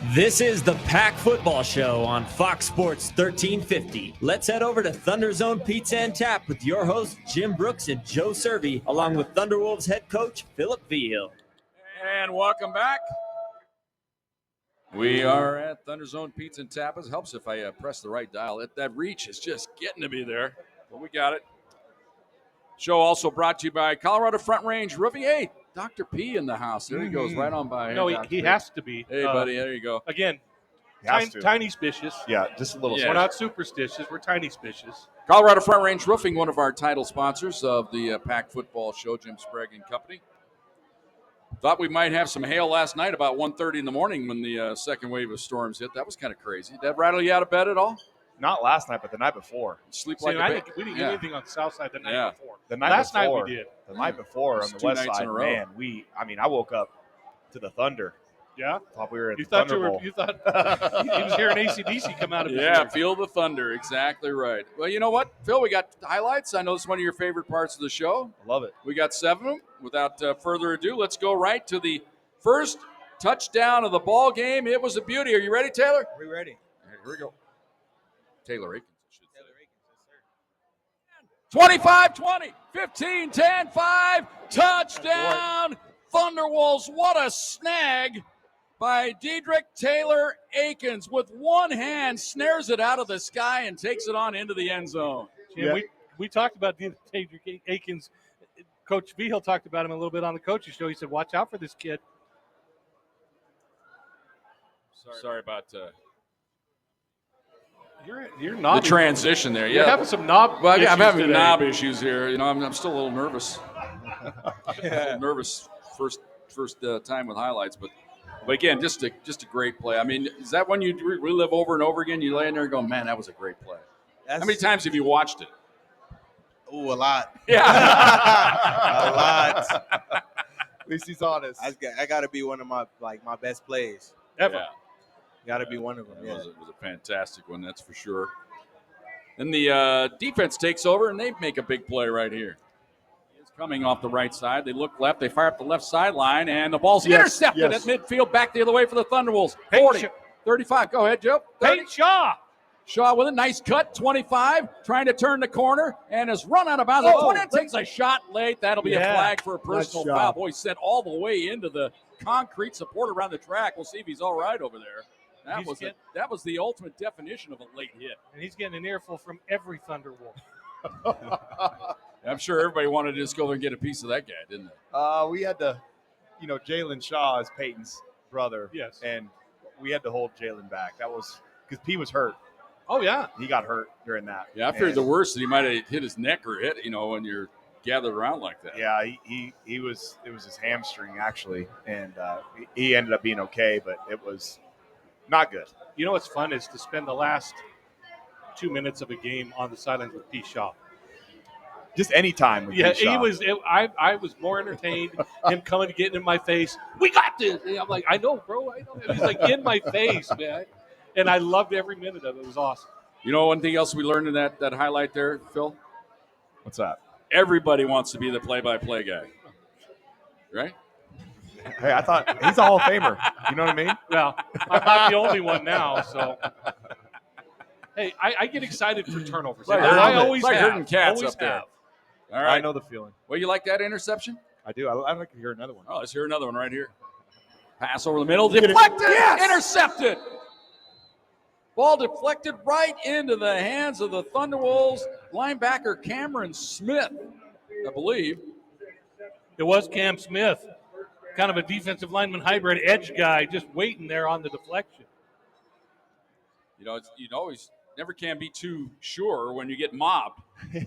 This is the Pack Football Show on Fox Sports 1350. Let's head over to ThunderZone Pizza and Tap with your hosts, Jim Brooks and Joe Cervi, along with Thunderwolves head coach, Philip Vigil. And welcome back. We are at ThunderZone Pizza and Tapas. Helps if I press the right dial. That reach is just getting to be there, but we got it. Show also brought to you by Colorado Front Range Roofing. Hey, Dr. P in the house. There he goes, right on by. No, hey, he has to be. Hey, buddy, there you go. Again, Has to. tiny spicious. Yeah, just a little. Yeah. We're not superstitious. We're tiny spicious. Colorado Front Range Roofing, one of our title sponsors of the Pack Football Show, Jim Sprague and Company. Thought we might have some hail last night about 1:30 in the morning when the second wave of storms hit. That was kind of crazy. Did that rattle you out of bed at all? Not last night, but the night before. Sleep See, like a baby. we didn't get anything on the south side the night Yeah. before. The night Last before, night we did. The night before on It's the 2 west nights side, in a row. man, I woke up to the thunder. Yeah? Thought we were at You the thought Thunder Bowl. you thought he was hearing AC/DC come out of his Yeah, ears. feel the thunder. Exactly right. Well, you know what, Phil? We got highlights. I know it's one of your favorite parts of the show. I love it. We got 7 of them. Without further ado, let's go right to the first touchdown of the ball game. It was a beauty. Are you ready, Taylor? Are we ready? Here we go. Taylor Akins, I should say. Taylor Akins, yes, sir. 25-20, 15-10, 5, touchdown, Thunderwolves. What a snag by Dedrick Taylor Akins. With one hand, snares it out of the sky and takes it on into the end zone. Yeah, we talked about Dedrick Akins. Coach Vigil talked about him a little bit on the coaching show. He said, watch out for this kid. Sorry about You're not the transition there. You're Yeah, having some knob well, issues I'm having today. knob issues here. You know, I'm still a little nervous. A little nervous first time with highlights, but again, just a great play. I mean, is that when you relive over and over again? You lay in there and go, man, that was a great play. How many times have you watched it? Ooh, a lot. Yeah, A lot. At least he's honest. I got to be one of my best plays. Ever. Yeah. Got to be one of them. It Yeah. was a fantastic one, that's for sure. Then the defense takes over, and they make a big play right here. It's coming off the right side. They look left. They fire up the left sideline, and the ball's intercepted at midfield, back the other way for the Thunderwolves. 40, 35. Go ahead, Joe. 30. Peyton Shaw. Shaw with a nice cut, 25, trying to turn the corner, and has run out of bounds. The 20 takes a shot late. That'll be a flag for a personal foul. Boy, sent all the way into the concrete support around the track. We'll see if he's all right over there. That was the ultimate definition of a late hit. And he's getting an earful from every Thunderwolf. I'm sure everybody wanted to just go there and get a piece of that guy, didn't they? We had to, Jalen Shaw is Peyton's brother. Yes. And we had to hold Jalen back. That was because P was hurt. Oh, yeah. He got hurt during that. Yeah, I feared the worst, that he might have hit his neck or hit, when you're gathered around like that. Yeah, he was. It was his hamstring actually, and he ended up being okay, but it was not good. You know what's fun is to spend the last 2 minutes of a game on the sidelines with P. Shaw. Just any time. With Yeah, P. Shaw. I was more entertained. Him coming and getting in my face. We got this. And I'm like, I know, bro. I know. And he's like in my face, man. And I loved every minute of it. It was awesome. You know, one thing else we learned in that highlight there, Phil? What's that? Everybody wants to be the play-by-play guy, right? Hey, I thought he's a Hall of Famer. You know what I mean? Well, I'm not the only one now, so. Hey, I get excited for turnovers. Like I always like have. herding cats Always up there. have. All right. I know the feeling. Well, you like that interception? I do. I'd like to hear another one. Oh, let's hear another one right here. Pass over the middle, deflected, intercepted. Ball deflected right into the hands of the Thunderwolves linebacker Cameron Smith, I believe. It was Cam Smith, kind of a defensive lineman hybrid edge guy, just waiting there on the deflection. You always never can be too sure when you get mobbed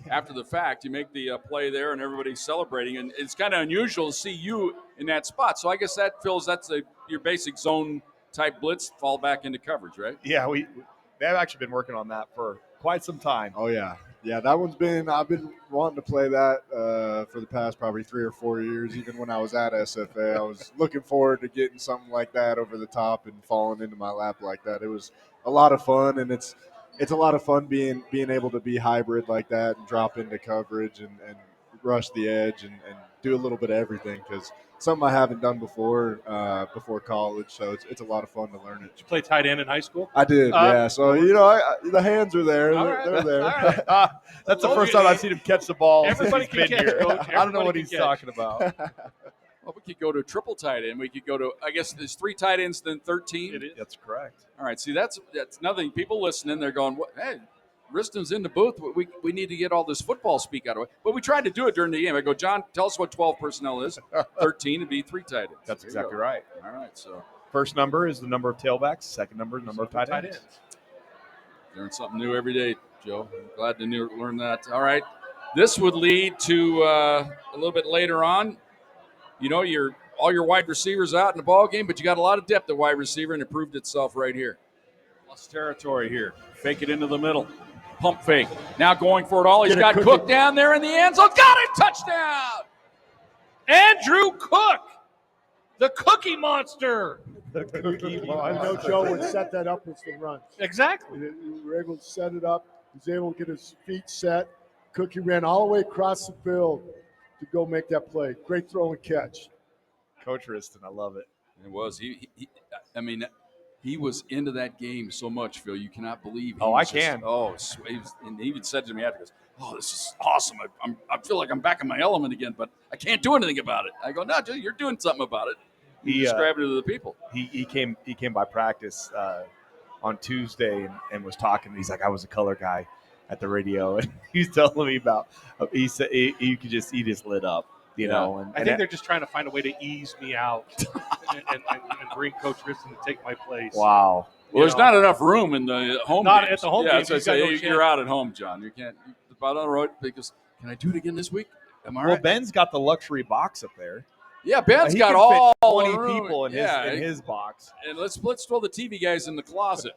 after the fact. You make the play there, and everybody's celebrating, and it's kind of unusual to see you in that spot. So I guess that, Phil, that's your basic zone type blitz, fall back into coverage, right? Yeah, they've actually been working on that for quite some time. Oh, yeah. Yeah, that one's I've been wanting to play that for the past probably 3 or 4 years. Even when I was at SFA, I was looking forward to getting something like that over the top and falling into my lap like that. It was a lot of fun, and it's a lot of fun being able to be hybrid like that and drop into coverage and rush the edge and do a little bit of everything because something I haven't done before college. So it's a lot of fun to learn it. Did you play tight end in high school? I did, yeah. So the hands are there. All They're, right. they're there. All right. That's the Well, first time I've seen him catch the ball. Everybody since he's can been catch, here. Coach. I don't know Everybody what can he's catch. talking about. Well, we could go to triple tight end. We could go to, I guess there's 3 tight ends, then 13. It is. That's correct. All right, see, that's nothing. People listening, they're going, "What? Hey, Riston's in the booth. We need to get all this football speak out of it." But we tried to do it during the game. I go, John, tell us what 12 personnel is. 13 would be 3 tight ends. That's There you exactly go. right. All right, so First number is the number of tailbacks. Second number is the number of tight ends. learn something new every day, Joe. I'm glad to learn that. All right, this would lead to a little bit later on. You know, all your wide receivers out in the ball game, but you got a lot of depth at wide receiver, and it proved itself right here. Plus territory here. Fake it into the middle. Pump fake. Now going for it all. He's got Cook down there in the end zone. Got it. Touchdown. Andrew Cook, the Cookie Monster. Well, I know Joe would set that up with some runs. Exactly. We were able to set it up. He was able to get his feet set. Cookie ran all the way across the field to go make that play. Great throw and catch. Coach Riston, I love it. It was. He was into that game so much, Phil. You cannot believe. I can. And he even said to me afterwards, "Oh, this is awesome. I feel like I'm back in my element again, but I can't do anything about it." I go, "No, you're doing something about it." He described it to the people. He came by practice on Tuesday and was talking. He's like, I was a color guy at the radio, and he's telling me about. He said he just lit up, you know. And I think they're just trying to find a way to ease me out and bring Coach Riston to take my place. Wow. Well, there's not enough room in the home. Not games. at the home yeah, games. So I He's got no say you're out at home, John. You can't. About on the road because can I do it again this week? Am I Well, right? Ben's got the luxury box up there. Yeah, Ben's He got can all fit 20 the room. people in his box. And let's throw the TV guys in the closet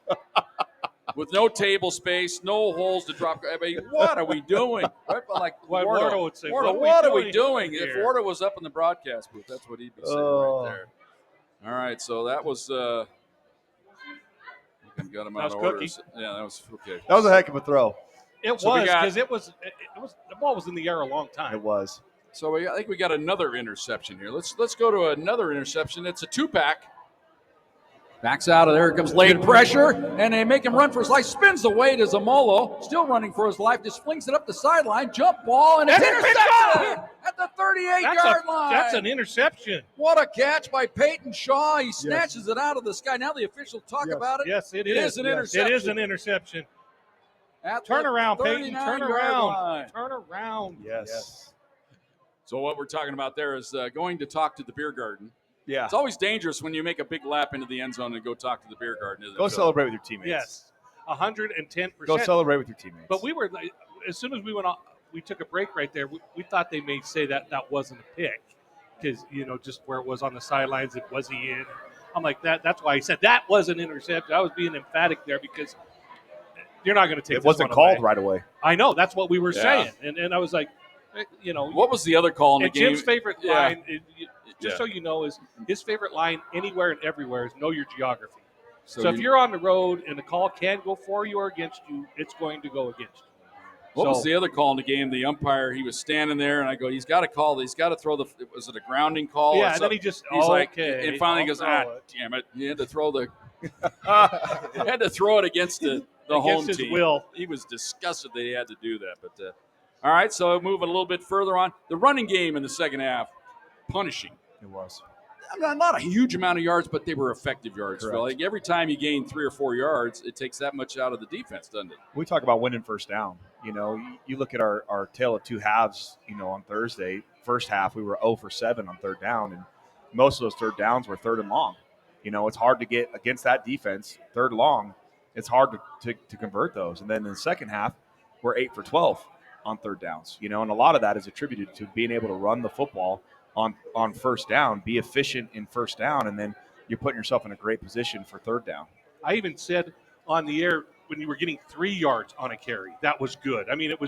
with no table space, no holes to drop. I mean, what are we doing? Right? But like Wardo would say, Wardo, what are we doing? If Wardo was up in the broadcast booth, that's what he'd be saying right there. All right, so that was. Got him out of order. Yeah, that was okay. That was a heck of a throw. It was because it was the ball was in the air a long time. It was. So I think we got another interception here. Let's go to another interception. It's a 2-pack. Backs out of there. Comes late pressure, and they make him run for his life. Spins the way to Zamolo. Still running for his life. Just flings it up the sideline. Jump ball, and it's intercepted at the 38-yard line. That's an interception. What a catch by Peyton Shaw. He snatches it out of the sky. Now the officials talk about it. Yes, it is an interception. It is an interception. Turn around, Peyton. Turn around. Line. Turn around. Yes. So what we're talking about there is going to talk to the beer garden. Yeah. It's always dangerous when you make a big lap into the end zone and go talk to the beer garden. Isn't it, Go Phil? celebrate with your teammates. Yes, 110%. Go celebrate with your teammates. But we were as soon as we went off, we took a break right there. We thought they may say that wasn't a pick because just where it was on the sidelines. Was he in? I'm like that. That's why I said that was an interception. I was being emphatic there because you're not going to take. It wasn't called right away. I know. That's what we were saying, and I was like, what was the other call in the game? Jim's favorite line, just so you know, is his favorite line anywhere and everywhere is know your geography. So if you're on the road and the call can go for you or against you, it's going to go against you. What was the other call in the game? The umpire, he was standing there, and I go, he's got to call. He's got to throw the. Was it a grounding call? Yeah, and then he's like, and finally he goes, damn it! He had to throw the. he had to throw it against the home his team. will. He was disgusted that he had to do that. But all right, so moving a little bit further on, the running game in the second half, punishing. It was. Not a huge amount of yards, but they were effective yards. Correct. Phil. Like every time you gain 3 or 4 yards, it takes that much out of the defense, doesn't it? We talk about winning first down. You look at our tale of two halves, on Thursday. First half, we were 0 for 7 on third down, and most of those third downs were third and long. It's hard to get against that defense, third long. It's hard to convert those. And then in the second half, we're 8 for 12 on third downs. And a lot of that is attributed to being able to run the football on first down, be efficient in first down, and then you're putting yourself in a great position for third down. I even said on the air when you were getting 3 yards on a carry, that was good. I mean, it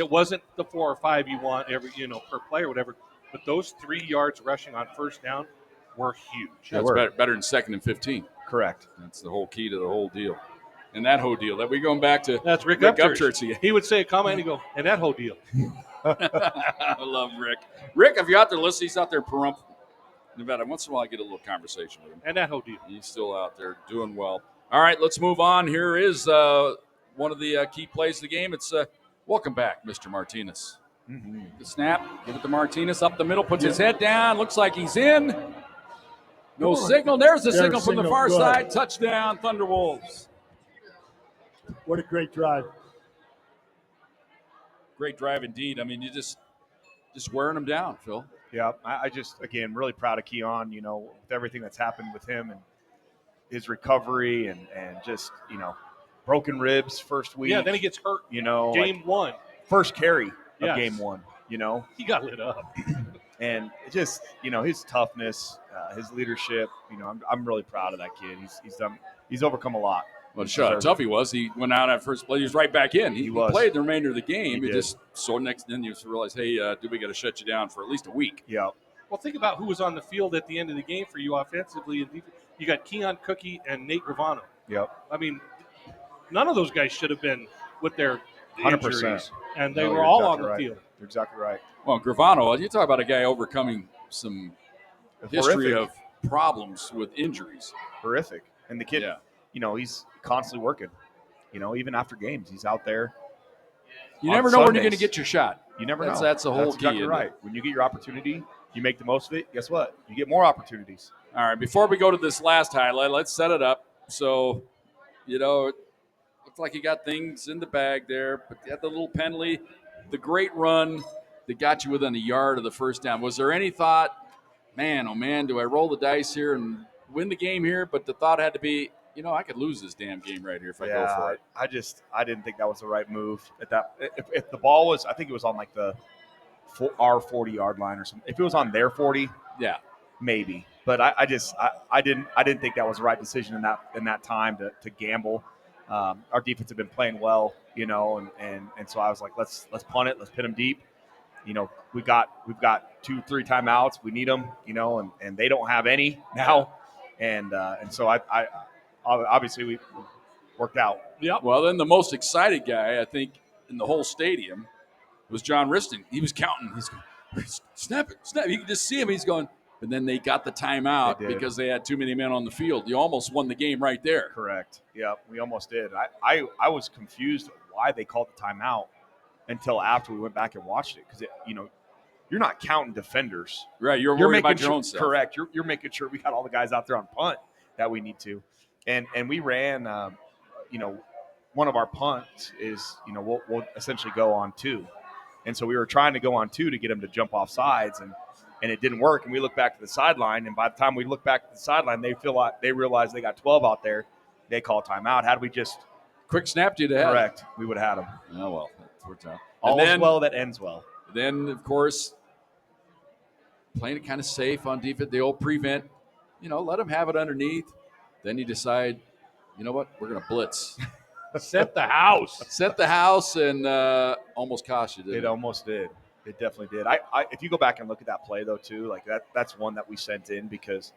wasn't the 4 or 5 you want per play or whatever, but those 3 yards rushing on first down were huge. That's better than 2nd and 15. Correct. That's the whole key to the whole deal. And that whole deal. That we're going back to That's Rick Upchurch again. He would say a comment and he'd go, and that whole deal. I love Rick. Rick, if you're out there listening, he's out there in Pahrump, Nevada. Once in a while, I get a little conversation with him. And that whole deal. He's still out there doing well. All right, let's move on. Here is one of the key plays of the game. It's welcome back, Mr. Martinez. Mm-hmm. The snap, give it to Martinez up the middle, puts his head down, looks like he's in. No signal. There's the signal from the far Good. side. Touchdown, Thunderwolves. What a great drive. Great drive indeed. I mean, you just wearing them down, Phil. Yeah, I just, again, really proud of Keon, with everything that's happened with him and his recovery and just, broken ribs first week. Yeah, then he gets hurt. Game one. First carry of Yes. game one, He got lit up. And just, his toughness, his leadership, I'm really proud of that kid. He's overcome a lot. Well, shut how tough he was. He went out at first play. He was right back in. He played the remainder of the game. He just then you realize, hey, we got to shut you down for at least a week. Yeah. Well, think about who was on the field at the end of the game for you offensively and defense. You got Keon Cookie and Nate Gravano. Yep. I mean, none of those guys should have been with their 100%. injuries, and they were all on the field. You're exactly right. Well, Gravano, you talk about a guy overcoming some history Horrific. of problems with injuries. Horrific. And the kid, he's constantly working. Even after games, he's out there. You on never know when you're Sundays. going to get your shot. You never know. That's the whole That's key. exactly right. When you get your opportunity, you make the most of it. Guess what? You get more opportunities. All right, before we go to this last highlight, let's set it up. So, it looks like you got things in the bag there, but you had the little penalty, the great run that got you within a yard of the first down. Was there any thought, man, oh man, do I roll the dice here and win the game here? But the thought had to be, I could lose this damn game right here if I go for it. I didn't think that was the right move. At that, if the ball was, I think it was on like our 40-yard line or something. If it was on their 40, yeah, maybe. But I didn't think that was the right decision in that time to gamble. Our defense had been playing well, and so I was like, let's punt it, let's pin them deep. We've got 2-3 timeouts. We need them, and they don't have any now, and so I obviously we worked out. Yep. Well, then the most excited guy I think in the whole stadium was John Riston. He was counting. He's going, snap it, snap it. You can just see him. He's going. And then they got the timeout because they had too many men on the field. You almost won the game right there. Correct. Yeah, we almost did. I was confused why they called the timeout until after we went back and watched it because you're not counting defenders. Right. You're worried about your own stuff. Correct. You're making sure we got all the guys out there on punt that we need to, and we ran. One of our punts is we'll essentially go on 2, and so we were trying to go on 2 to get them to jump off sides and it didn't work. And we look back to the sideline, and by the time we look back to the sideline, they realize they got 12 out there. They call timeout. Had we just quick snapped you to have correct, we would have had them. Oh well, that worked out. All is well that ends well. Then of course, playing it kind of safe on defense, the old prevent. Let them have it underneath. Then you decide, you know what, we're going to blitz. Set the house. Set the house, and almost cost you. Didn't it? Almost did. It definitely did. I if you go back and look at that play though too, like that's one that we sent in because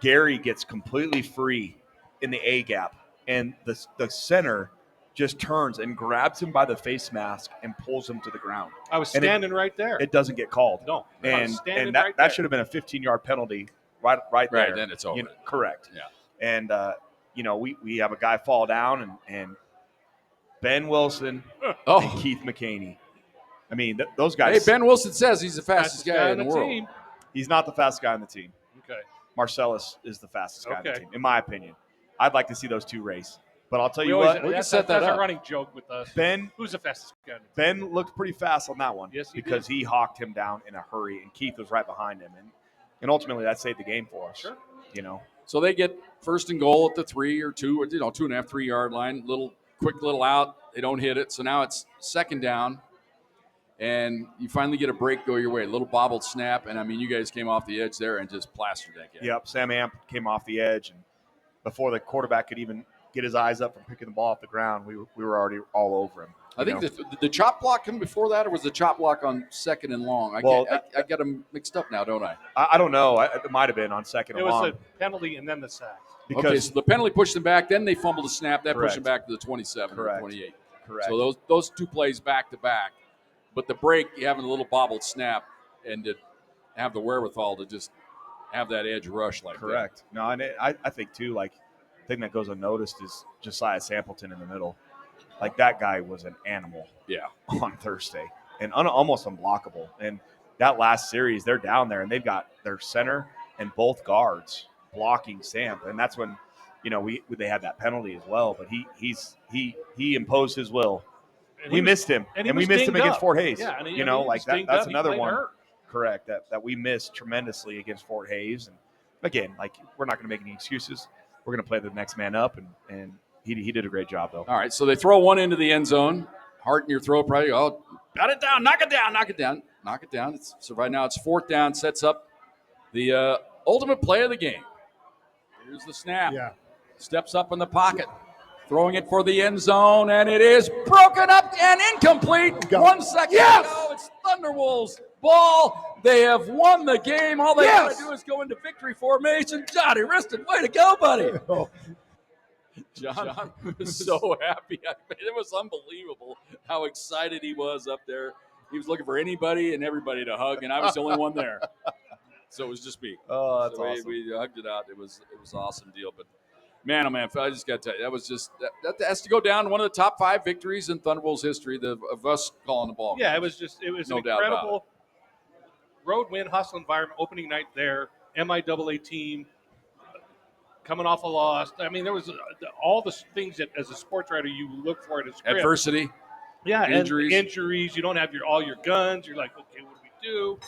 Gary gets completely free in the A gap, and the center just turns and grabs him by the face mask and pulls him to the ground. I was standing right there. It doesn't get called. No, and that should have been a 15-yard penalty right there. Right, then it's over. Correct. Yeah. And we have a guy fall down and Ben Wilson and Keith McCaney. I mean, those guys. Hey, Ben Wilson says he's the fastest guy in the world. Team. He's not the fastest guy on the team. Okay. Marcellus is the fastest guy on the team, in my opinion. I'd like to see those two race. But I'll tell you we what. can set that up. That's a running joke with us. Ben. Who's the fastest guy? Ben looked pretty fast on that one. Yes, because he hawked him down in a hurry, and Keith was right behind him. And ultimately, that saved the game for us. Sure. So they get first and goal at the 3 or 2 or 2.5, 3 yard line. Quick little out. They don't hit it. So now it's second down. And you finally get a break go your way. A little bobbled snap. And, you guys came off the edge there and just plastered that guy. Yep, Sam Amp came off the edge. And before the quarterback could even get his eyes up from picking the ball off the ground, we were already all over him. I think the chop block come before that, or was the chop block on second and long? I got them mixed up now, don't I? I don't know. It might have been on second and long. It was a penalty and then the sack. So the penalty pushed them back. Then they fumbled the snap. That pushed them back to the 27 Correct. or 28. Correct. So those two plays back to back But the break, you having a little bobbled snap and to have the wherewithal to just have that edge rush like Correct. No, and I think too, like, the thing that goes unnoticed is Josiah Sampleton in the middle. Like, that guy was an animal. Yeah. On Thursday and almost unblockable. And that last series, they're down there and they've got their center and both guards blocking Samp, and that's when, they had that penalty as well. But he imposed his will. And We missed him, and we missed him against Fort Hayes. Yeah, and that's another one. Hurt. Correct. That we missed tremendously against Fort Hayes. And again, like, we're not going to make any excuses. We're going to play the next man up, and he did a great job though. All right, so they throw one into the end zone. Heart in your throat, probably. Oh, got it down, knock it down, knock it down, knock it down. So right now it's 4th down, sets up the ultimate play of the game. Here's the snap. Yeah. Steps up in the pocket, throwing it for the end zone, and it is broken up and incomplete. 1 second to go. It's Thunderwolves' ball. They have won the game. All they got to do is go into victory formation. Johnny Riston, way to go, buddy. John was so happy. I mean, it was unbelievable how excited he was up there. He was looking for anybody and everybody to hug, and I was the only one there. So it was just me. Oh, that's so awesome. We hugged it out. It was an awesome deal. But man, oh man, I just got to tell you, that was just that has to go down one of the top 5 victories in Thunderbolts history of us calling the ball. Yeah, it was No an doubt about incredible road win, hostile environment, opening night there, MIAA team. Coming off a loss. I mean, there was all the things that, as a sports writer, you look for in a script. Adversity. Yeah, injuries. And injuries. You don't have all your guns. You're like, okay, what do we do?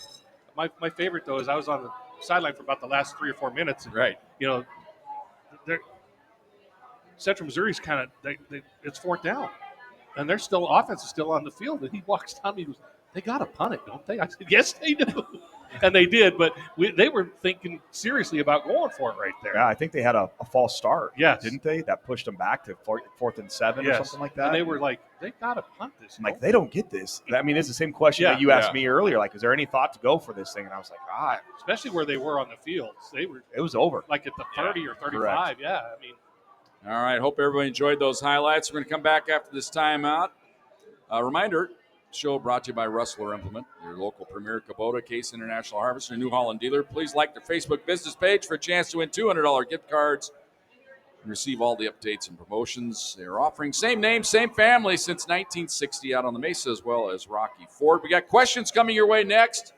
My favorite, though, is I was on the sideline for about the last 3 or 4 minutes. And, Right. Central Missouri's kind of, it's 4th down. And their offense is still on the field. And he walks down and he goes, they got to punt it, don't they? I said, yes, they do. And they did, but they were thinking seriously about going for it right there. Yeah, I think they had a false start. Yes. Didn't they? That pushed them back to 4th and 7 or something like that. And they were like, they got to punt this. I'm like, they don't get this. I mean, it's the same question that you asked me earlier. Like, is there any thought to go for this thing? And I was like, especially where they were on the fields. It was over. Like at the 30 or 35. Correct. Yeah, I mean. All right, hope everybody enjoyed those highlights. We're going to come back after this timeout. Reminder, show brought to you by Rustler Implement, your local premier Kubota Case International Harvester, New Holland dealer. Please like their Facebook business page for a chance to win $200 gift cards and receive all the updates and promotions. They're offering same name, same family since 1960 out on the Mesa, as well as Rocky Ford. We got questions coming your way next.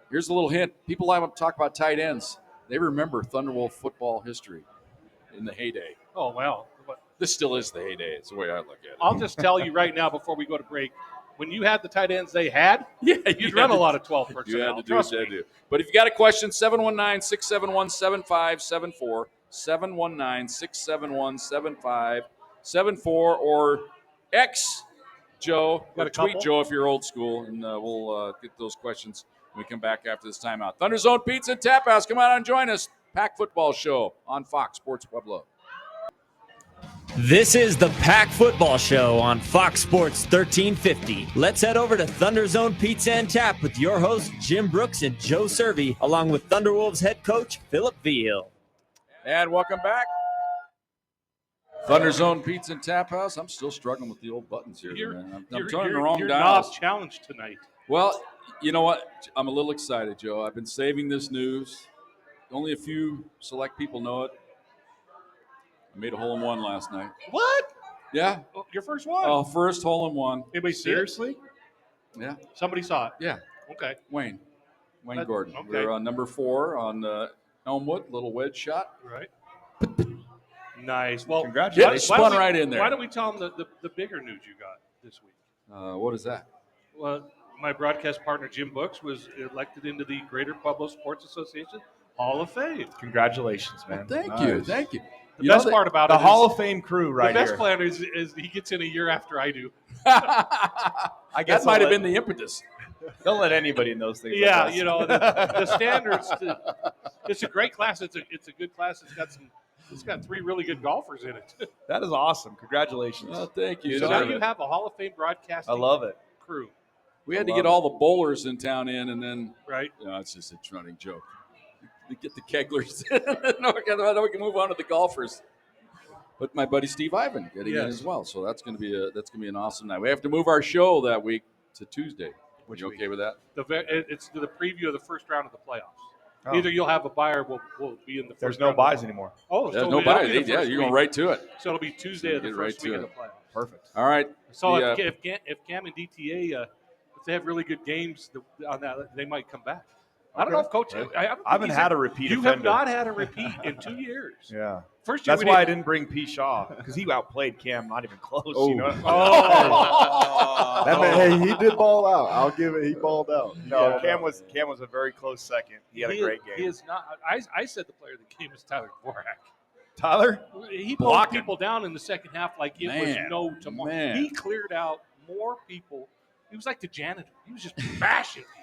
Here's a little hint. People like to talk about tight ends. They remember Thunderwolf football history in the heyday. Oh, wow. This still is the heyday. It's the way I look at it. I'll just tell you right now before we go to break, when you had the tight ends they had, you'd run a lot of 12 personnel. You had to do what you had to do. But if you got a question, 719-671-7574, 719-671-7574, or X Joe, or tweet Joe if you're old school, and we'll get those questions when we come back after this timeout. ThunderZone Pizza and Tap House, come on and join us. Pack Football Show on Fox Sports Pueblo. This is the Pack Football Show on Fox Sports 1350. Let's head over to ThunderZone Pizza and Tap with your hosts Jim Brooks and Joe Cervi, along with Thunderwolves head coach Philip Veal. And welcome back. ThunderZone Pizza and Tap House. I'm still struggling with the old buttons here. I'm turning the wrong dials. You're challenge tonight. Well, you know what? I'm a little excited, Joe. I've been saving this news. Only a few select people know it. I made a hole-in-one last night. What? Yeah. Oh, your first one? Oh, first hole-in-one. Anybody seriously? Yeah. Somebody saw it? Yeah. Okay. Wayne Gordon. Okay. We're on number 4 on Elmwood, little wedge shot. Right. Nice. Well, congratulations. Spun right in there. Why don't we tell them the bigger news you got this week? What is that? Well, my broadcast partner, Jim Brooks, was elected into the Greater Pueblo Sports Association Hall of Fame. Congratulations, man. Well, thank you. Thank you. The best part about the it Hall is of Fame crew right the best here. plan is he gets in a year after I do. I guess that might have been the impetus. Don't let anybody in those things. Yeah, like us. you know, the standards. It's a great class. It's a good class. It's got 3 really good golfers in it. That is awesome. Congratulations. Well, thank you. So now you have a Hall of Fame broadcasting I love it. crew. We had to get all the bowlers in town in, and then Right. It's just a running joke. We get the kegglers in, then we can move on to the golfers. But my buddy Steve Ivan getting in as well, so that's going to be an awesome night. We have to move our show that week to Tuesday. Which you week? okay with that? It's the preview of the first round of the playoffs. Oh. Either you'll have a bye or we'll be in the first There's no round. buys anymore. Oh, There's so no it'll bye. be the Yeah, first you're going week. right to it. So it'll be Tuesday of the get right first week to of the it. playoffs. Perfect. All right. So The, if Cam and DTA, if they have really good games on that, they might come back. I don't know if Coach. I haven't had a repeat You offender. have not had a repeat in 2 years. Yeah. First year That's why I didn't bring P. Shaw, because he outplayed Cam, not even close. You know? Oh. That man, hey, he did ball out. I'll give it. He balled out. No, Cam was a very close second. He had a great game. He is not. I said the player of the game is Tyler Dvorak. Tyler? He pulled people down in the second half like it was Man, no tomorrow. man. He cleared out more people. He was like the janitor. He was just bashing people.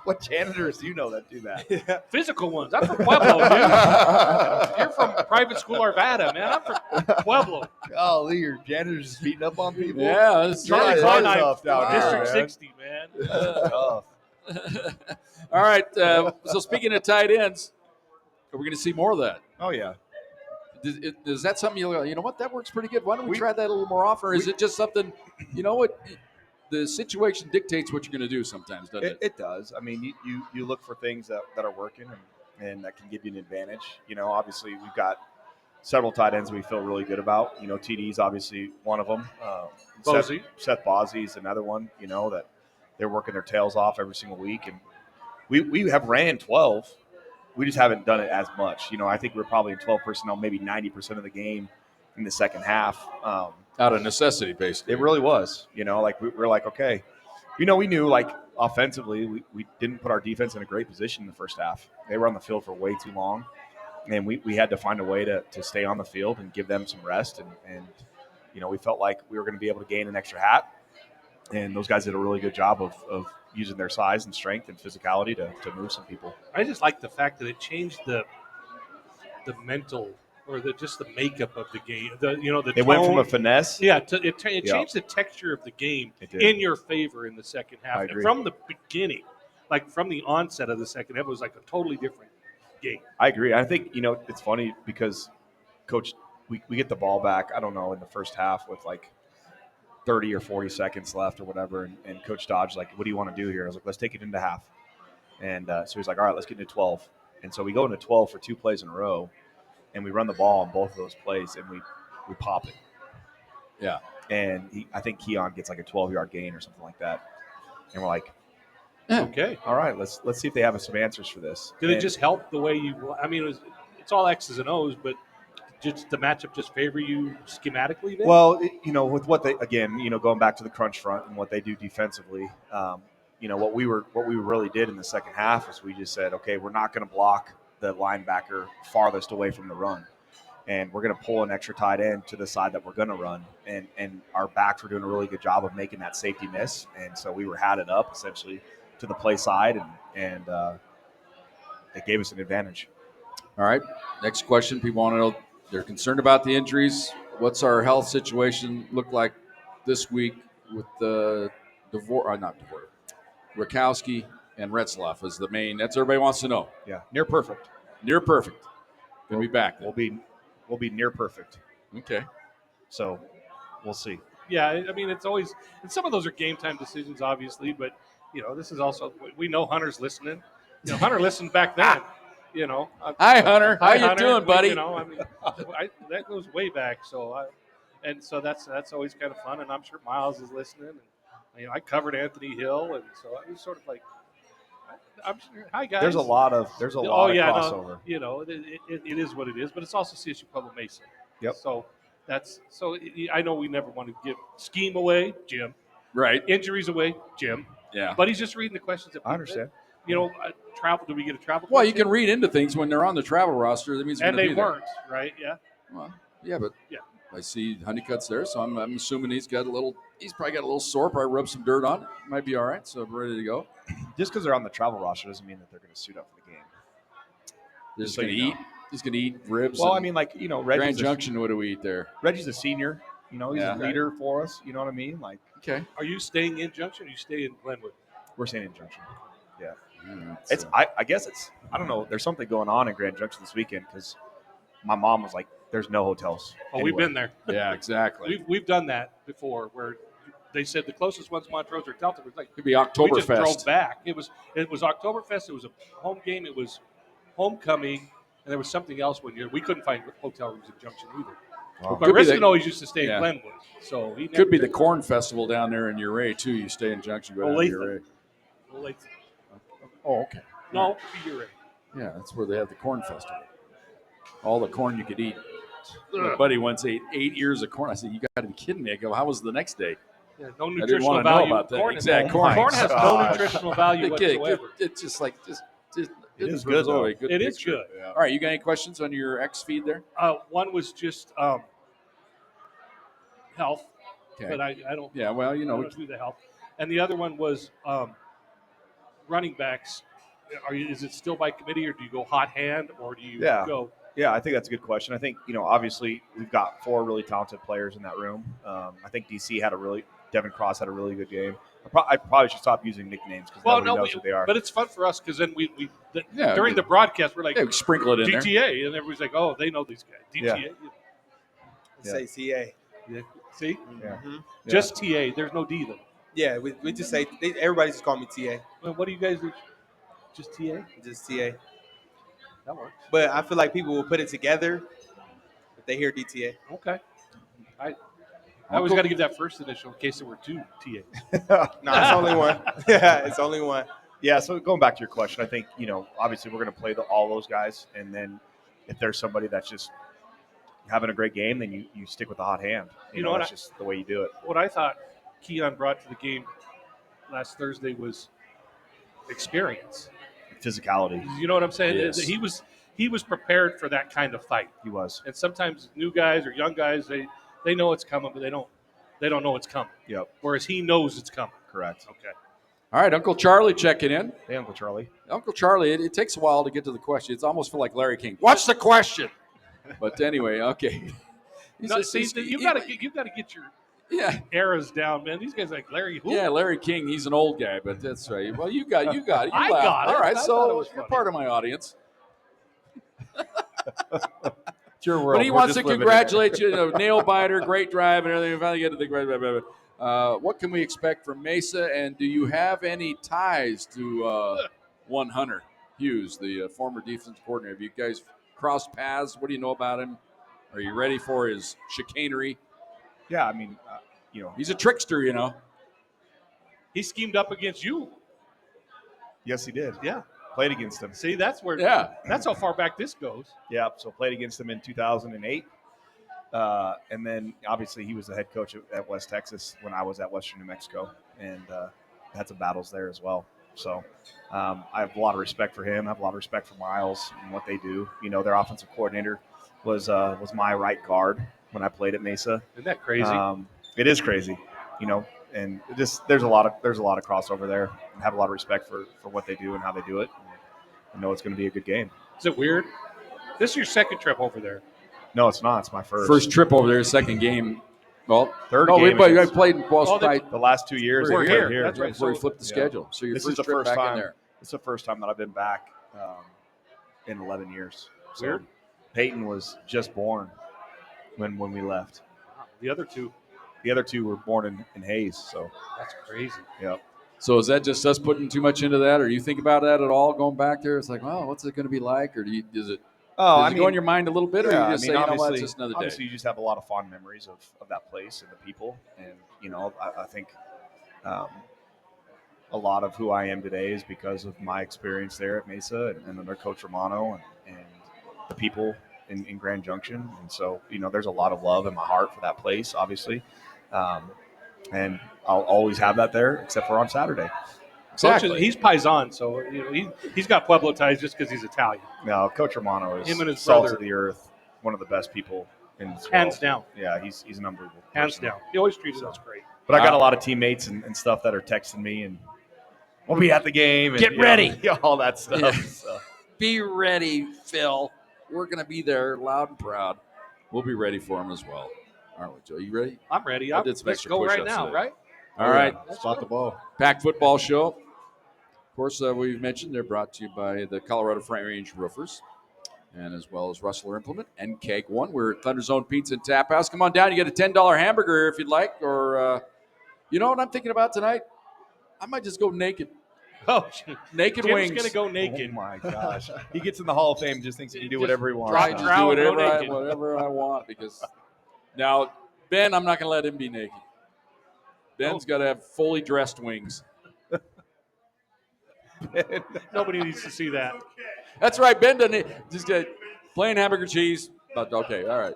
What janitors do you know that do that? Physical ones. I'm from Pueblo, dude. You're from private school Arvada, man. I'm from Pueblo. Golly, your janitors is beating up on people? Yeah, that's Charlie that's Klein, tough down here, District man. 60, man. That's tough. All right. So speaking of tight ends, are we going to see more of that? Oh, yeah. Is that something you know what, that works pretty good? Why don't we try that a little more often? Or is it just something, you know what, the situation dictates what you're going to do sometimes, doesn't it? It does. I mean, you look for things that are working and that can give you an advantage. You know, obviously we've got several tight ends we feel really good about. You know, TD's obviously one of them. Bozzi. Seth Bozzi is another one, you know, that they're working their tails off every single week. And we have ran 12. We just haven't done it as much. You know, I think we're probably in 12 personnel, maybe 90% of the game in the second half. Out of necessity, basically. It really was. You know, like we're like, okay. You know, we knew, like, offensively, we didn't put our defense in a great position in the first half. They were on the field for way too long. And we had to find a way to stay on the field and give them some rest. And you know, we felt like we were going to be able to gain an extra hat. And those guys did a really good job of using their size and strength and physicality to move some people. I just like the fact that it changed the mental or just the makeup of the game. It went from a finesse. Yeah, it changed the texture of the game did. in your favor in the second half. I agree. From the beginning, like from the onset of the second half, it was like a totally different game. I agree. I think, you know, it's funny because, Coach, we get the ball back, I don't know, in the first half with like 30 or 40 seconds left or whatever. And Coach Dodge's like, what do you want to do here? I was like, let's take it into half. And so he's like, all right, let's get into 12. And so we go into 12 for 2 plays in a row, and we run the ball on both of those plays, and we pop it. Yeah. And I think Keon gets like a 12-yard gain or something like that. And we're like, Okay. all right, let's see if they have some answers for this. Did it just help the way you? I mean, it's all X's and O's, but just the matchup just favor you schematically? Then? Well, you know, with what they, again, you know, going back to the crunch front and what they do defensively, you know, what we really did in the second half is we just said, okay, we're not going to block the linebacker farthest away from the run, and we're going to pull an extra tight end to the side that we're going to run, and our backs were doing a really good job of making that safety miss, and so we were had it up essentially to the play side, and it gave us an advantage. All right. Next question. People want to know, they're concerned about the injuries. What's our health situation look like this week with the Rakowski and Retzlaff is the main. That's everybody wants to know. Yeah, near perfect. Near perfect. We'll be back. We'll be near perfect. Okay. So we'll see. Yeah, I mean, it's always, and some of those are game time decisions, obviously, but, you know, this is also, we know Hunter's listening. You know, Hunter listened back then, you know. Hi, Hunter. How you Hunter. doing, buddy? You know, I mean, that goes way back. So, that's always kind of fun, and I'm sure Miles is listening. And, you know, I covered Anthony Hill, and so I was sort of like, I'm sure, hi, guys. There's a lot of crossover. No, you know, it is what it is, but it's also CSU Pueblo Mesa. Yep. So I know we never want to give scheme away, Jim. Right. Injuries away, Jim. Yeah. But he's just reading the questions. I understand. You know, travel. Do we get a travel? Well, you question? can read into things when they're on the travel roster. That means they're And gonna they be there. weren't, right? Yeah. Well, yeah, but Yeah. I see Honeycutt's there, so I'm assuming he's probably got a little sore. Probably rub some dirt on it. Might be all right. So I'm ready to go. Just because they're on the travel roster doesn't mean that they're going to suit up for the game. They're just So going to you eat. He's going to eat ribs. Well, and I mean, like, you know, Grand Junction. What do we eat there? Reggie's a senior. You know, he's Yeah. a leader for us. You know what I mean? Like, Okay. Are you staying in Junction or you stay in Glenwood? we're saying in Junction. Yeah. It's I guess I don't know. There's something going on in Grand Junction this weekend because my mom was like, there's no hotels. Oh, we've been there. yeah, exactly. We've done that before where they said the closest one's Montrose or Delta. It was like Could be we just Oktoberfest. drove back. It was Oktoberfest. It was a home game. It was homecoming, and there was something else one year. We couldn't find hotel rooms in Junction either. Wow. But Could be Riskin the- always used to stay yeah. in Glenwood, so he Could be never the corn festival down there in Uray too. You stay in Junction, go down to Olathe. Uray. Like, Oh, okay. no, you're right. Yeah, that's where they have the corn festival. All the corn you could eat. My buddy once ate 8 ears of corn. I said, "You got to be kidding me!" I go, "How was the next day?" Yeah, no I didn't nutritional want to know value. about that. Corn, Exact is- corn. corn has no Gosh. nutritional value whatsoever. It's just like just It is good, though. a good It is picture. good. Yeah. All right, you got any questions on your X feed there? One was just health, Okay. but I don't. Yeah, well, I don't do the health. And the other one was running backs. Is it still by committee, or do you go hot hand, or do you Yeah. go? Yeah, I think that's a good question. I think, obviously we've got 4 really talented players in that room. I think Devin Cross had a really good game. I probably should stop using nicknames because nobody knows who they are. But it's fun for us because then we Yeah, during the broadcast we're like Yeah, we sprinkle it in there. DTA, and everybody's like, oh, they know these guys. DTA, Say CA. see, Yeah. just TA. There's no D though. Yeah, we just say everybody just call me TA. Well, what do you guys do? Just TA. Just TA. That works. But I feel like people will put it together if they hear DTA. Okay. I always got to give that first initial in case there were 2 TAs. No, it's only one. Yeah, it's only one. Yeah, so going back to your question, I think, obviously we're going to play all those guys. And then if there's somebody that's just having a great game, then you stick with the hot hand. You know what that's just the way you do it. What I thought Keon brought to the game last Thursday was experience. Physicality. You know what I'm saying? Yes. He was prepared for that kind of fight. He was. And sometimes new guys or young guys, they know it's coming, but they don't know it's coming. Yep. Whereas he knows it's coming. Correct. Okay. All right, Uncle Charlie checking in. Hey, Uncle Charlie. Uncle Charlie, it takes a while to get to the question. It's almost feel like Larry King. What's the question? But anyway, okay. No, you got to get your Yeah. eras down, man. These guys like Larry. Who? Yeah, Larry King, he's an old guy, but that's right. Well, you got it. You I laughed. got it. All right, I thought it so was you're funny. part of my audience. It's your world. But he We're wants just to living in it. congratulate you. Nail biter, great drive, and everything. Finally get to the great. What can we expect from Mesa? And do you have any ties to one Hunter Hughes, the former defensive coordinator? Have you guys crossed paths? What do you know about him? Are you ready for his chicanery? Yeah, I mean, He's a trickster, He schemed up against you. yes, he did. Yeah. Played against him. See, that's where. Yeah. That's how far back this goes. Yeah, so played against him in 2008. And then obviously he was the head coach at West Texas when I was at Western New Mexico, and had some battles there as well. So I have a lot of respect for him. I have a lot of respect for Miles and what they do. Their offensive coordinator was my right guard when I played at Mesa. Isn't that crazy? It is crazy, and there's a lot of crossover there. I have a lot of respect for what they do and how they do it. I know it's going to be a good game. Is it weird? This is your second trip over there. No, it's not. It's my first. First trip over there, second game. Well, Third no, game we against- played in Boston. The last 2 years We're they here. played That's right. Before we flipped the Yeah. schedule. So your This first is the trip first back time. in there. It's the first time that I've been back in 11 years. So Weird. Peyton was just born when we left. The other two. The other two were born in Hayes. So That's crazy. yeah. So is that just us putting too much into that, or you think about that at all going back there? It's like, well, what's it going to be like, or does it go in your mind a little bit, or yeah, you just say, you know what, obviously- it's just another day? Obviously, you just have a lot of fond memories of that place and the people, and I think a lot of who I am today is because of my experience there at Mesa and under Coach Romano and the people in Grand Junction, and so there's a lot of love in my heart for that place, obviously, and I'll always have that there, except for on Saturday. Exactly. Coach, he's Paisan, so he's got Pueblo ties just because he's Italian. No, Coach Romano is Him and his salt brother. of the earth, one of the best people in this Hands world. down. Yeah, he's an unbelievable Hands person. down. He always treated us great. But I got a lot of teammates and stuff that are texting me and we'll be at the game. And, Get ready. all that stuff. Yeah. So. Be ready, Phil. We're going to be there loud and proud. We'll be ready for him as well. Aren't we, Joe? You ready? I'm ready. I did some Let's extra go right push-ups now, today. right? All right. Spot the ball. Pack football show. Of course, we've mentioned they're brought to you by the Colorado Front Range Roofers, and as well as Rustler Implement and Keg One. We're at ThunderZone Pizza and Tap House. Come on down. You get a $10 hamburger if you'd like, or You know what I'm thinking about tonight? I might just go naked. Oh, Naked Jim's wings. going to go naked. Oh my gosh. He gets in the Hall of Fame and just thinks he can do Just whatever he wants. drop I now. just trout, do go whatever naked. whatever I want because now Ben, I'm not going to let him be naked. Ben's got to have fully dressed wings. Nobody needs to see that. That's right. Ben doesn't just get plain hamburger cheese. But okay, all right.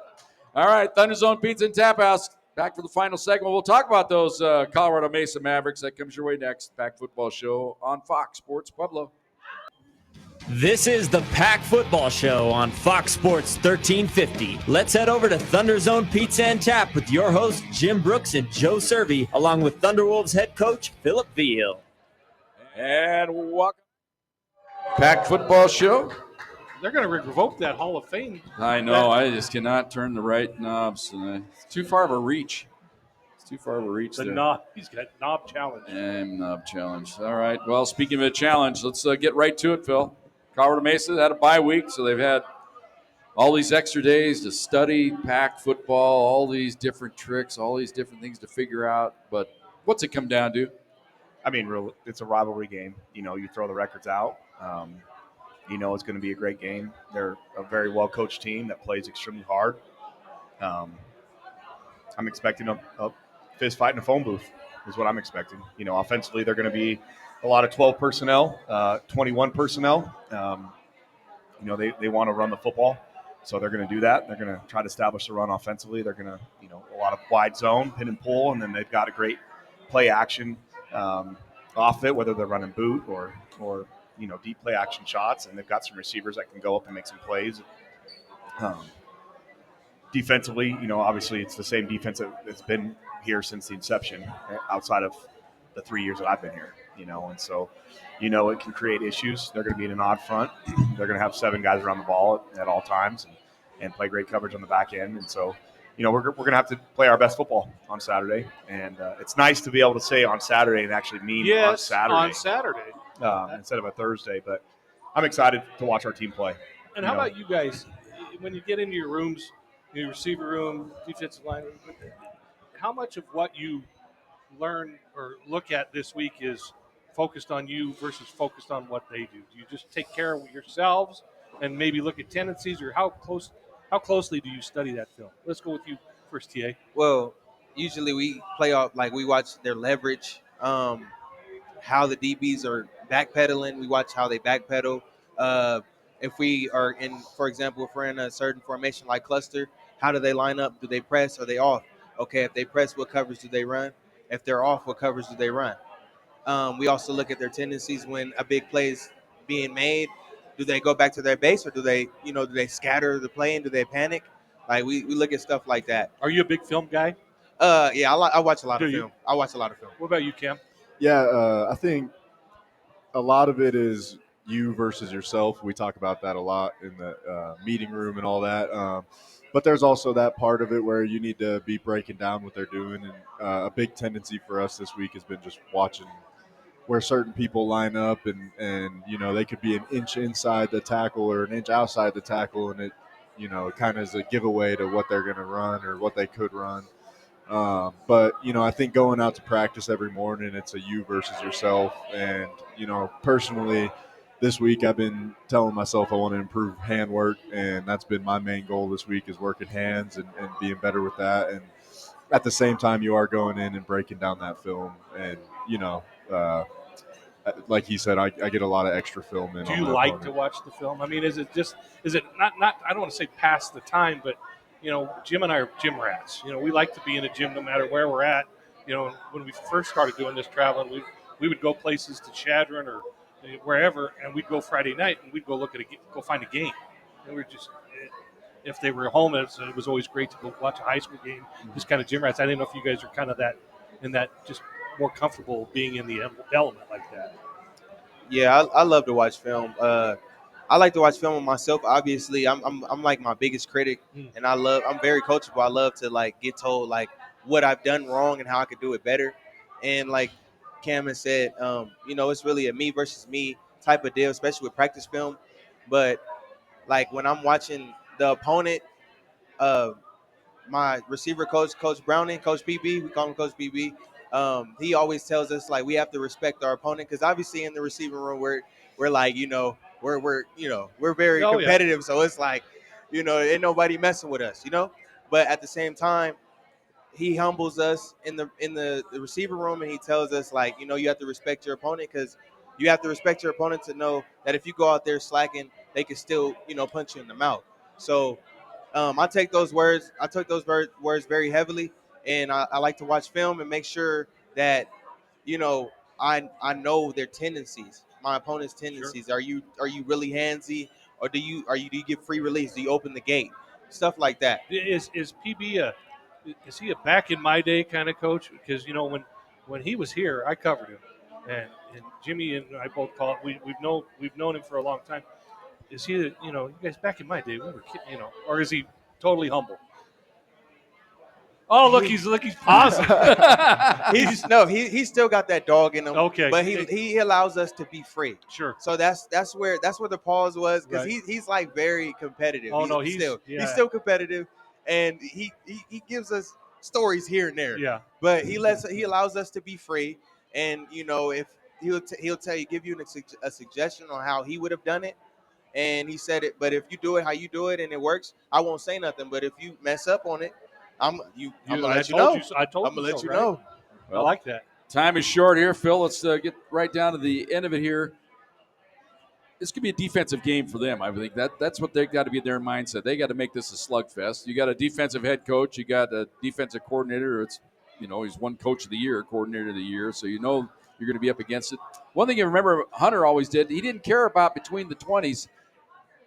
All right, ThunderZone Pizza and Tap House. Back for the final segment. We'll talk about those Colorado Mesa Mavericks. That comes your way next. Pack Football Show on Fox Sports Pueblo. This is the Pack Football Show on Fox Sports 1350. Let's head over to ThunderZone Pizza and Tap with your hosts Jim Brooks and Joe Cervi, along with Thunderwolves head coach Philip Veal. And welcome. Pack Football Show. They're going to revoke that Hall of Fame. I know. I just cannot turn the right knobs. It's too far of a reach. It's too far of a reach The there. knob. He's got knob challenge. And knob challenge. All right. Well, speaking of a challenge, let's get right to it, Phil. Colorado Mesa had a bye week, so they've had all these extra days to study pack football, all these different tricks, all these different things to figure out. But what's it come down to? I mean, it's a rivalry game. You throw the records out. It's going to be a great game. They're a very well-coached team that plays extremely hard. I'm expecting a fist fight in a phone booth is what I'm expecting. Offensively, they're going to be a lot of 12 personnel, 21 personnel. They want to run the football, so they're going to do that. They're going to try to establish the run offensively. They're going to, a lot of wide zone, pin and pull, and then they've got a great play action off it, whether they're running boot or deep play action shots, and they've got some receivers that can go up and make some plays. Defensively, obviously it's the same defense that's been here since the inception, outside of the 3 years that I've been here, and so, it can create issues. They're going to be in an odd front. They're going to have 7 guys around the ball at all times and play great coverage on the back end. And so, we're going to have to play our best football on Saturday. And it's nice to be able to say on Saturday and actually mean on Saturday. Instead of a Thursday. But I'm excited to watch our team play. And how about you guys, when you get into your rooms, your receiver room, defensive line, how much of what you learn or look at this week is focused on you versus focused on what they do? Do you just take care of yourselves and maybe look at tendencies, or how closely do you study that film? Let's go with you first, TA. Well, usually we play off, like, we watch their leverage, how the DBs are backpedaling. We watch how they backpedal. If we are in, for example, if we're in a certain formation like cluster, how do they line up? Do they press? Are they off? Okay, if they press, what coverage do they run? If they're off, what coverage do they run? We also look at their tendencies when a big play is being made. Do they go back to their base, or do they scatter the play and do they panic? Like, we look at stuff like that. Are you a big film guy? Yeah, I watch a lot of Do you? film. I watch a lot of film. What about you, Cam? Yeah, I think a lot of it is you versus yourself. We talk about that a lot in the meeting room and all that. But there's also that part of it where you need to be breaking down what they're doing. And a big tendency for us this week has been just watching where certain people line up, and they could be an inch inside the tackle or an inch outside the tackle, and it kind of is a giveaway to what they're going to run or what they could run. But I think going out to practice every morning, it's a you versus yourself. And personally, this week I've been telling myself I want to improve hand work, and that's been my main goal this week, is working hands and being better with that. And at the same time, you are going in and breaking down that film, and like he said, I get a lot of extra film in. Do you like to watch the film? I mean, is it not I don't want to say pass the time, but Jim and I are gym rats. We like to be in a gym no matter where we're at. When we first started doing this traveling, we would go places to Chadron or wherever, and we'd go Friday night and we'd go go find a game. And we're just, if they were home, it was always great to go watch a high school game. Just kind of gym rats. I didn't know if you guys are kind of that just more comfortable being in the element like that. Yeah, I love to watch film. I like to watch film with myself. Obviously, I'm like my biggest critic, and I'm very coachable. I love to, like, get told, like, what I've done wrong and how I could do it better. And like Cam has said, it's really a me versus me type of deal, especially with practice film. But like when I'm watching the opponent, my receiver coach, Coach Browning, Coach BB, we call him Coach BB. He always tells us like we have to respect our opponent because obviously in the receiving room we're like we're very Oh, yeah. competitive, so it's like ain't nobody messing with us, But at the same time, he humbles us in the receiver room, and he tells us like you have to respect your opponent because you have to respect your opponent to know that if you go out there slacking, they can still punch you in the mouth. So I take those words. I took those words very heavily, and I like to watch film and make sure that you know I know their tendencies, my opponent's tendencies. Are you really handsy, or do you give free release? Do you open the gate? Stuff like that. Is PB is he a back in my day kind of coach? Because when he was here, I covered him, and Jimmy and I both call it. We've known him for a long time. Is he you guys back in my day we were kidding, or is he totally humble? Oh, look, he's pausing. He's still got that dog in him. Okay. But he allows us to be free. Sure. So that's where the pause was because Right. he's like very competitive. Oh, no, he's still competitive, and he gives us stories here and there. Yeah. But he allows us to be free, and if he'll tell you, give you a suggestion on how he would have done it. And he said it, but if you do it how you do it and it works, I won't say nothing. But if you mess up on it, I'm gonna let you know. I told I'm gonna let you right? know. I like that. Time is short here, Phil. Let's get right down to the end of it here. This could be a defensive game for them. I think that's what they've got to be their mindset. They got to make this a slugfest. You got a defensive head coach. You got a defensive coordinator. It's he's one coach of the year, coordinator of the year. So you're going to be up against it. One thing you remember Hunter always did, he didn't care about between the 20s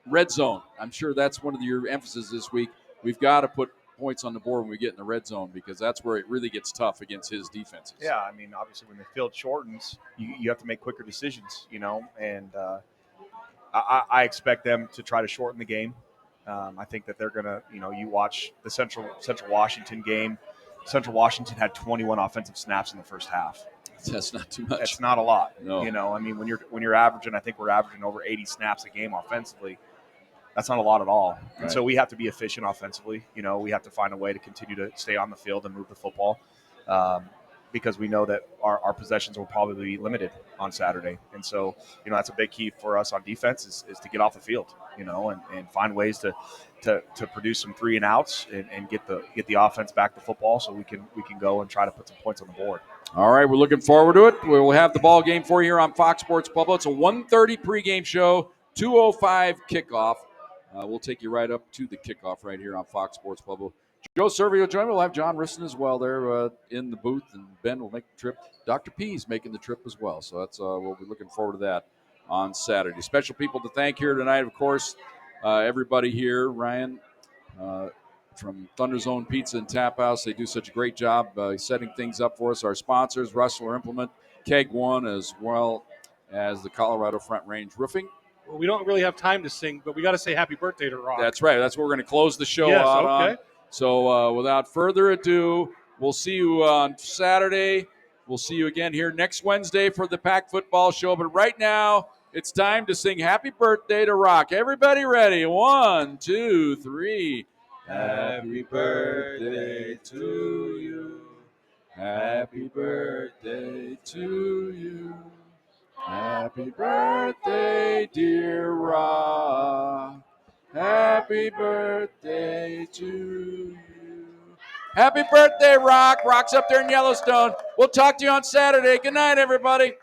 red zone. I'm sure that's one of your emphasis this week. We've got to put points on the board when we get in the red zone because that's where it really gets tough against his defenses. Yeah, I mean, obviously when the field shortens, you have to make quicker decisions, and I expect them to try to shorten the game. I think that they're going to, you watch the Central Washington game. Central Washington had 21 offensive snaps in the first half. That's not too much. That's not a lot. No. I mean, when you're averaging, I think we're averaging over 80 snaps a game offensively. That's not a lot at all. Right. And so we have to be efficient offensively. We have to find a way to continue to stay on the field and move the football because we know that our possessions will probably be limited on Saturday. And so, that's a big key for us on defense is to get off the field, and find ways to produce some 3 and outs and get the offense back to football so we can go and try to put some points on the board. All right, we're looking forward to it. We'll have the ball game for you here on Fox Sports Pueblo. It's a 1:30 pregame show, 2:05 kickoff. We'll take you right up to the kickoff right here on Fox Sports Pueblo. Joe Cervi will join. We'll have John Risson as well there in the booth, and Ben will make the trip. Dr. P's making the trip as well, so that's we'll be looking forward to that on Saturday. Special people to thank here tonight, of course, everybody here. Ryan from ThunderZone Pizza and Tap House. They do such a great job setting things up for us. Our sponsors, Rustler Implement, Keg One, as well as the Colorado Front Range Roofing. Well, we don't really have time to sing, but we got to say happy birthday to Rock. That's right. That's what we're going to close the show out on. So without further ado, we'll see you on Saturday. We'll see you again here next Wednesday for the Pack Football Show. But right now, it's time to sing happy birthday to Rock. Everybody ready? 1, 2, 3. Happy birthday to you. Happy birthday to you. Happy birthday, dear Rock. Happy birthday to you. Happy birthday, Rock. Rock's up there in Yellowstone. We'll talk to you on Saturday. Good night, everybody.